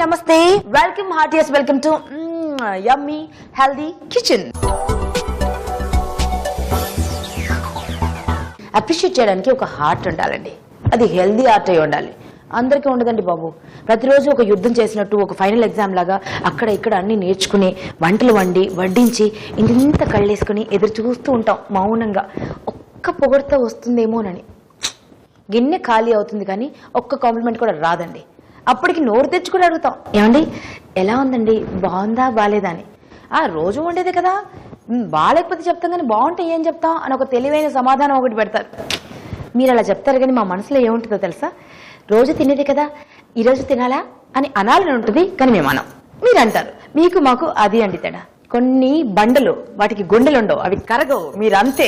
నమస్తే, welcome హార్టియస్ welcome to yummy healthy kitchen. Appreciate చేయడానికి ఒక హార్ట్ ఉండాలండి, అది హెల్దీ హార్ట్ అయి ఉండాలి. అందరికీ ఉండదండి బాబు. ప్రతిరోజు ఒక యుద్ధం చేసినట్టు ఒక ఫైనల్ ఎగ్జామ్ లాగా అక్కడ ఇక్కడ అన్ని నేర్చుకుని వంటలు వండి వడ్డించి ఇంత కళ్ళేసుకుని ఎదురు చూస్తూ ఉంటాం మౌనంగా. ఒక్క పొగడత వస్తుందేమోనని. గిన్నె ఖాళీ అవుతుంది కానీ ఒక్క కాంప్లిమెంట్ కూడా రాదండి. అప్పటికి నోరు తెచ్చుకుని అడుగుతాం, ఏమండి ఎలా ఉందండి, బాగుందా బాగాలేదా అని. రోజు ఉండేదే కదా, బాగాలేకపోతే చెప్తాం కానీ బాగుంటే ఏం చెప్తాం అని ఒక తెలివైన సమాధానం ఒకటి పెడతారు. మీరు అలా చెప్తారు కానీ మా మనసులో ఏముంటుందో తెలుసా, రోజు తినేదే కదా ఈరోజు తినాలా అని అనాలని ఉంటుంది కానీ మేము అనం. మీరు అంటారు. మీకు మాకు అది అండి తేడా. కొన్ని బండలు వాటికి గుండెలు ఉండవు, అవి కరగవు, మీరు అంతే.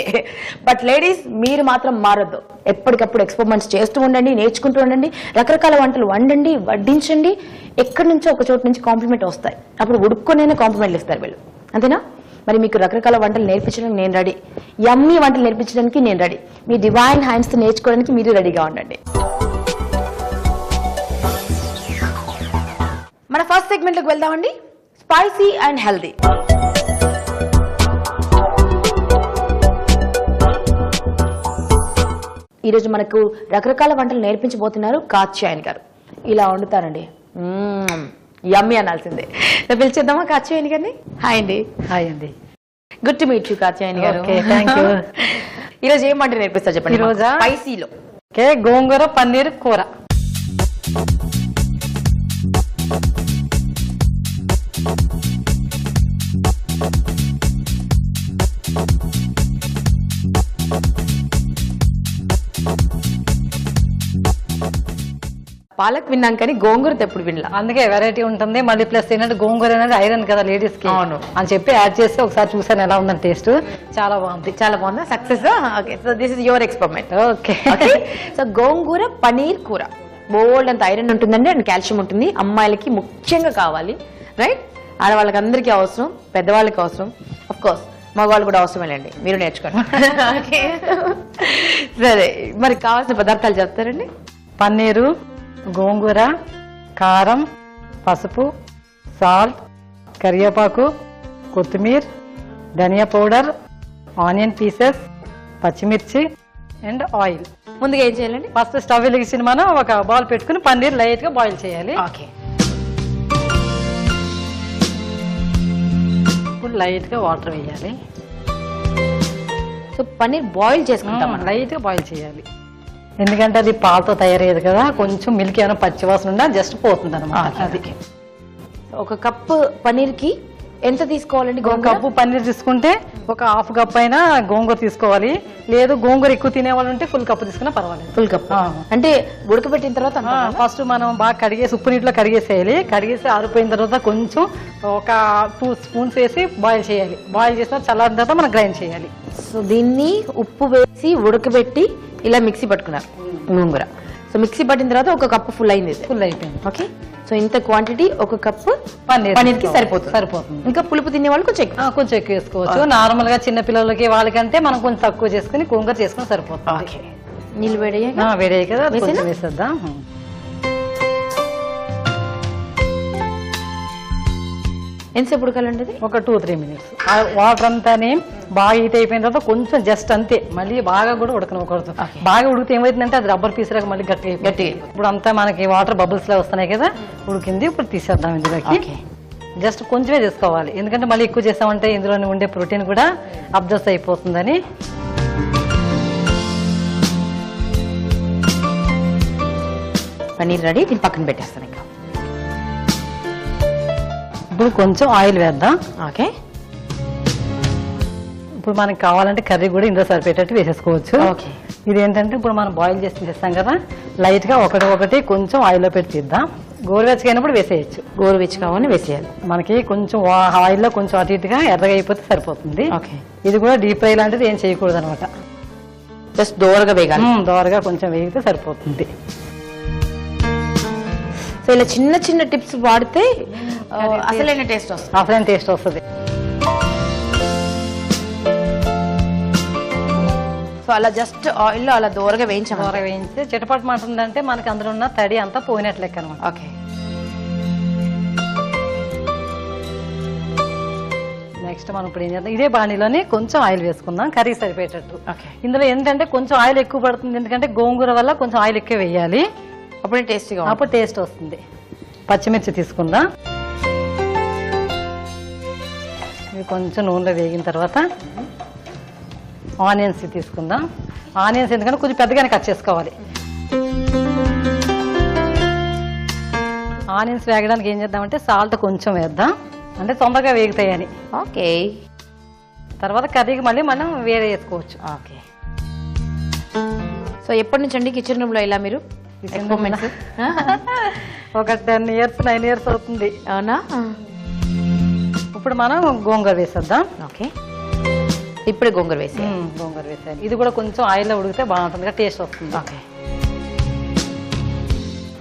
బట్ లేడీస్ మీరు మాత్రం మారొద్దు. ఎప్పటికప్పుడు ఎక్స్పెరిమెంట్స్ చేస్తూ ఉండండి, నేర్చుకుంటూ ఉండండి, రకరకాల వంటలు వండండి, వడ్డించండి. ఎక్కడి నుంచో ఒక చోటు నుంచి కాంప్లిమెంట్ వస్తాయి. అప్పుడు ఉడుక్కునే కాంప్లిమెంట్లు ఇస్తారు వీళ్ళు, అంతేనా? మరి మీకు రకరకాల వంటలు నేర్పించడానికి నేను రెడీ, యమ్మీ వంటలు నేర్పించడానికి నేను రెడీ. మీ డివైన్ హ్యాండ్స్ తో నేర్చుకోవడానికి మీరు రెడీగా ఉండండి. మన ఫస్ట్ సెగ్మెంట్ లోకి వెళ్దామండి, స్పైసీ అండ్ హెల్దీ. ఈరోజు మనకు రకరకాల వంటలు నేర్పించబోతున్నారు కాత్యాయని గారు. ఇలా వండుతారండి, యమ్మీ అనాల్సిందే. పిలిచేద్దామా కాత్యాయని గారిని? హాయ్ అండి. హాయ్ అండి. Good to meet you Katyayani గారు. ఈరోజు ఏం వంట నేర్పిస్తారు చెప్పండి. ఈరోజు స్పైసీలో గోంగూర పన్నీర్ కూర. పాలక్ విన్నాం కానీ గోంగూర ఎప్పుడు వినలా, అందుకే వెరైటీ ఉంటుంది. మళ్ళీ ప్లస్ ఏంటంటే గోంగూర అనేది ఐరన్ కదా లేడీస్ కి, అవును అని చెప్పి యాడ్ చేసి ఒకసారి చూసాను ఎలా ఉందని. టేస్ట్ చాలా బాగుంది. చాలా బాగుందా? Success. Okay, so this is your experiment. Okay. So గోంగూర పనీర్ కూర బోల్డ్ అంత ఐరన్ ఉంటుందండి అండ్ కాల్షియం ఉంటుంది. అమ్మాయిలకి ముఖ్యంగా కావాలి, రైట్? ఆడవాళ్ళకి అందరికీ అవసరం, పెద్దవాళ్ళకి అవసరం, అఫ్ కోర్స్ మగవాళ్ళు కూడా అవసరమేనండి. మీరు నేర్చుకోండి. సరే, మరి కావాల్సిన పదార్థాలు చెప్తారండి. పన్నీరు, గోంగూర, కారం, పసుపు, సాల్ట్, కరివేపాకు, కొత్తిమీర, ధనియా పౌడర్, ఆనియన్ పీసెస్, పచ్చిమిర్చి అండ్ ఆయిల్. ముందుగా ఏం చేయాలండి? ఫస్ట్ స్టవ్ వెలిగించిన మనం ఒక బౌల్ పెట్టుకుని పన్నీర్ లైట్ గా బాయిల్ చేయాలి. ఓకే. ఇప్పుడు లైట్ గా వాటర్ వేయాలి. సో పన్నీర్ బాయిల్ చేసుకుంటాం, లైట్ గా బాయిల్ చేయాలి. ఎందుకంటే అది పాలతో తయారయ్యేది కదా, కొంచెం మిల్క్ ఏమైనా పచ్చివాసన ఉన్నా జస్ట్ పోతుంది అనమాట. అది ఒక కప్పు పన్నీర్ కి ఎంత తీసుకోవాలండి? ఒక కప్పు పన్నీర్ తీసుకుంటే ఒక హాఫ్ కప్ అయినా గోంగూర తీసుకోవాలి. లేదు గోంగూర ఎక్కువ తినేవాళ్ళు ఉంటే ఫుల్ కప్పు తీసుకున్నా పర్వాలేదు. ఫుల్ కప్ అంటే ఉడకబెట్టిన తర్వాత ఫస్ట్ మనం బాగా కడిగేసి ఉప్పు నీటిలో కడిగేసేయాలి. కడిగేసి ఆరిపోయిన తర్వాత కొంచెం ఒక 2 స్పూన్స్ వేసి బాయిల్ చేయాలి. బాయిల్ చేసిన చల్లారిన తర్వాత మనం గ్రైండ్ చేయాలి. సో దీన్ని ఉప్పు వేసి ఉడకబెట్టి ఇలా మిక్సీ పట్టుకున్నారు గోంగూర. సో మిక్సీ పట్టిన తర్వాత ఒక కప్పు ఫుల్ అయింది, ఫుల్ అయిపోయింది. ఓకే. సో ఇంత క్వాంటిటీ ఒక కప్పు పన్నీర్ కి సరిపోతుంది. ఇంకా పులుపు తినే వాళ్ళు కొంచెం ఎక్కువ వేసుకోవచ్చు. నార్మల్ గా చిన్న పిల్లలకి వాళ్ళకంటే మనం కొంచెం తక్కువ చేసుకుని గోంగూర చేసుకుని సరిపోతుంది. నీళ్ళు వేడే కదా వేసేద్దాం. ఎంతసేపు ఉడకాలండి? ఒక 2-3 మినిట్స్. వాటర్ అంతానే బాగా హీట్ అయిపోయిన తర్వాత కొంచెం జస్ట్ అంతే, మళ్ళీ బాగా కూడా ఉడకనకూడదు. బాగా ఉడికితే ఏమైతుందంటే అది రబ్బర్ పీస్ లాగా మళ్ళీ గట్టి. ఇప్పుడు అంతా మనకి వాటర్ బబుల్స్ లా వస్తున్నాయి కదా, ఉడికింది. ఇప్పుడు తీసేద్దాం ఇందులోకి. జస్ట్ కొంచెమే తీసుకోవాలి, ఎందుకంటే మళ్ళీ ఎక్కువ చేసామంటే ఇందులో ఉండే ప్రోటీన్ కూడా అబ్జర్వ్ అయిపోతుందని. పన్నీర్ రెడీ, దీన్ని పక్కన పెట్టేస్తాను. ఇంకా ఇప్పుడు కొంచెం ఆయిల్ వేద్దాం. ఓకే. ఇప్పుడు మనకి కావాలంటే కర్రీ కూడా ఇందులో సరిపెట్టేట్టు వేసేసుకోవచ్చు. ఓకే. ఇదేంటంటే ఇప్పుడు మనం బాయిల్ చేసి చేస్తాం కదా, లైట్ గా ఒకటి కొంచెం ఆయిల్లో పెట్టి తీద్దాం. గోరువెచ్చగైనప్పుడు వేసేయచ్చు. గోరువెచ్చగానే వేసేయాలి. మనకి కొంచెం ఆయిల్లో కొంచెం అటు ఇటుగా ఎర్రగా అయిపోతే సరిపోతుంది. ఓకే. ఇది కూడా డీప్ ఫ్రై లాంటిది ఏం చేయకూడదు అనమాట, జస్ట్ దోరగా వేగాలి. దోరగా కొంచెం వేగితే సరిపోతుంది. సో ఇలా చిన్న చిన్న టిప్స్ వాడితే అసలైన టేస్ట్ వస్తుంది. సో అలా జస్ట్ ఆయిల్ లో అలా దూరగా వేయించాము. వేయించి చిటపట మాటుందంటే మనకి అందులో ఉన్న తడి అంతా పోయినట్లెక్క అనమాట. ఓకే. నెక్స్ట్ మనం ఇప్పుడు ఏం చేద్దాం, ఇదే బాణీలోనే కొంచెం ఆయిల్ వేసుకుందాం కర్రీ సరిపోయేటట్టు. ఇందులో ఏంటంటే కొంచెం ఆయిల్ ఎక్కువ పడుతుంది, ఎందుకంటే గోంగూర వల్ల కొంచెం ఆయిల్ ఎక్కువ వేయాలి, అప్పుడే టేస్టీగా, అప్పుడు టేస్ట్ వస్తుంది. పచ్చిమిర్చి తీసుకుందాం. ఇవి కొంచెం నూనెలో వేగిన తర్వాత ఆనియన్స్ తీసుకుందాం. ఆనియన్స్ ఎందుకంటే కొంచెం పెద్దగానే కట్ చేసుకోవాలి. ఆనియన్స్ వేగడానికి ఏం చేద్దామంటే సాల్ట్ కొంచెం వేద్దాం, అంటే తొందరగా వేగుతాయని. ఓకే, తర్వాత కర్రీకి మళ్ళీ మనం వేరే వేసుకోవచ్చు. ఓకే. సో ఎప్పటి నుంచి అండి కిచెన్ రూమ్ లో ఇలా మీరు? ఒక 10 years 9 years అవుతుంది. అవునా? ఇప్పుడు మనం గోంగూర వేసేద్దాం. ఓకే, ఇప్పుడే గోంగూర వేసి, గోంగూర వేసాను. ఇది కూడా కొంచెం ఆయిల్లో ఉడికితే బాగుంటుంది, టేస్ట్ వస్తుంది. ఓకే.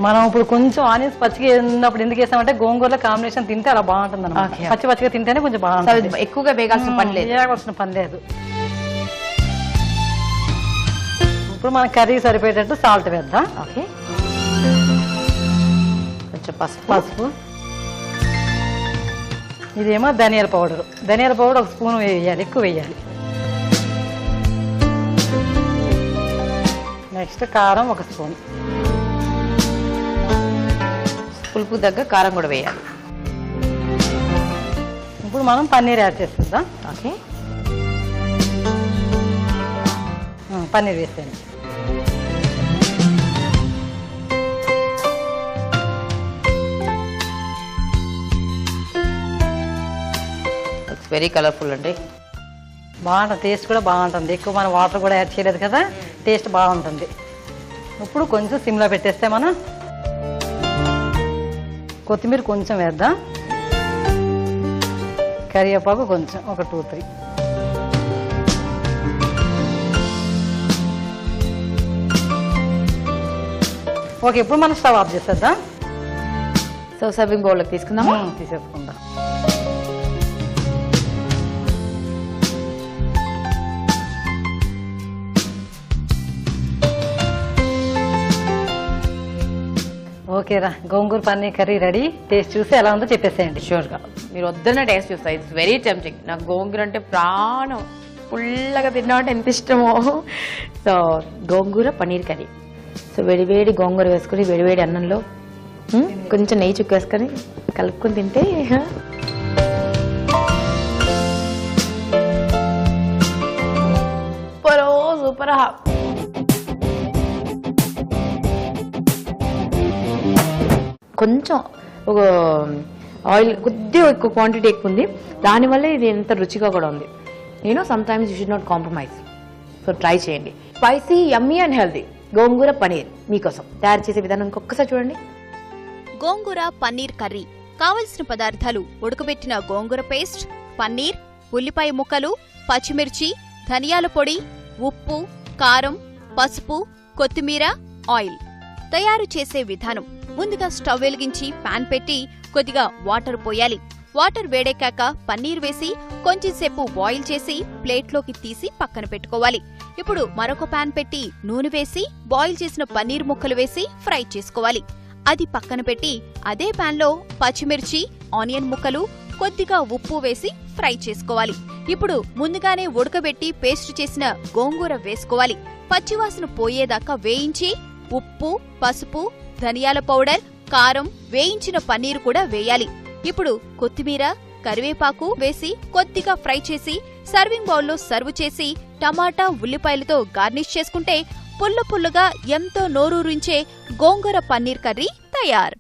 మనం ఇప్పుడు కొంచెం ఆనియన్స్ పచ్చిగా ఉన్నప్పుడు ఎందుకు వేసామంటే గోంగూరలో కాంబినేషన్ తింటే అలా బాగుంటుంది అన్నమాట. పచ్చి పచ్చిగా తింటేనే కొంచెం బాగుంటుంది, ఎక్కువగా వేగాల్సిన పని లేదు. వేగాల్సిన పని లేదు. ఇప్పుడు మన కర్రీ సరిపోయేటట్టు సాల్ట్ వేద్దాం. ఓకే, కొంచెం పసుపు. ఇదేమో ధనియాల పౌడర్. ధనియాల పౌడర్ 1 స్పూన్ వేయాలి, ఎక్కువ వేయాలి. నెక్స్ట్ కారం 1 స్పూన్. పులుపు దగ్గర కారం కూడా వేయాలి. ఇప్పుడు మనం పన్నీర్ యాడ్ చేసేద్దాం. ఓకే, పన్నీర్ వేసేయండి. వెరీ కలర్ఫుల్ అండి, బాగుంటుంది. టేస్ట్ కూడా బాగుంటుంది, ఎక్కువ మనం వాటర్ కూడా యాడ్ చేయలేదు కదా, టేస్ట్ బాగుంటుంది. ఇప్పుడు కొంచెం సిమ్లో పెట్టేస్తే మనం కొత్తిమీర కొంచెం వేద్దాం. కరివేపాకు కొంచెం, ఒక 2-3. ఓకే, ఇప్పుడు మనం స్టవ్ ఆఫ్ చేసేద్దాం. సో సర్వింగ్ బౌల్లోకి తీసుకుందామా? తీసేసుకుందాం. ఓకేరా, గోంగూర పన్నీర్ కర్రీ రెడీ. టేస్ట్ చూసి ఎలా ఉందో చెప్పేసేయండి. షూర్గా మీరు వద్దన్న టేస్ట్ చూస్తాయి. It's very tempting. నాకు గోంగూర అంటే ప్రాణం, పుల్లగా తిన్నామంటే ఎంత ఇష్టమో. సో గోంగూర పన్నీర్ కర్రీ. సో వేడివేడి గోంగూర వేసుకుని వేడివేడి అన్నంలో కొంచెం నెయ్యి చుక్కేసుకొని కలుపుకొని తింటే సూపర్. కొంచెం ఒక ఆయిల్ కొద్దిగా ఎక్కువ క్వాంటిటీ ఎక్కువ ఉంది, దానివల్ల ఇది ఎంత రుచిగా కూడా ఉంది. Some times you should not compromise. So try చేయండి. స్పైసీ, యమ్మీ అండ్ హెల్దీ గోంగూర పన్నీర్ మీకోసం తయారు చేసే విధానం ఇంకొకసారి చూడండి. గోంగూర పన్నీర్ కర్రీ కావలసిన పదార్థాలు: ఉడకబెట్టిన గోంగూర పేస్ట్, పన్నీర్, ఉల్లిపాయ ముక్కలు, పచ్చిమిర్చి, ధనియాల పొడి, ఉప్పు, కారం, పసుపు, కొత్తిమీర, ఆయిల్. తయారు చేసే విధానం: ముందుగా స్టవ్ వెలిగించి పాన్ పెట్టి కొద్దిగా వాటర్ పోయాలి. వాటర్ వేడెక్కాక పన్నీర్ వేసి కొంచెంసేపు బాయిల్ చేసి ప్లేట్లోకి తీసి పక్కన పెట్టుకోవాలి. ఇప్పుడు మరొక పాన్ పెట్టి నూనె వేసి బాయిల్ చేసిన పన్నీర్ ముక్కలు వేసి ఫ్రై చేసుకోవాలి. అది పక్కన పెట్టి అదే పాన్లో పచ్చిమిర్చి, ఆనియన్ ముక్కలు, కొద్దిగా ఉప్పు వేసి ఫ్రై చేసుకోవాలి. ఇప్పుడు ముందుగానే ఉడకబెట్టి పేస్ట్ చేసిన గోంగూర వేసుకోవాలి. పచ్చివాసన పోయేదాకా వేయించి ఉప్పు, పసుపు, ధనియాల పౌడర్, కారం, వేయించిన పన్నీరు కూడా వేయాలి. ఇప్పుడు కొత్తిమీర, కరివేపాకు వేసి కొద్దిగా ఫ్రై చేసి సర్వింగ్ బౌల్లో సర్వ్ చేసి టమాటా, ఉల్లిపాయలతో గార్నిష్ చేసుకుంటే పుల్ల పుల్లగా ఎంతో నోరూరించే గోంగూర పన్నీర్ కర్రీ తయారు.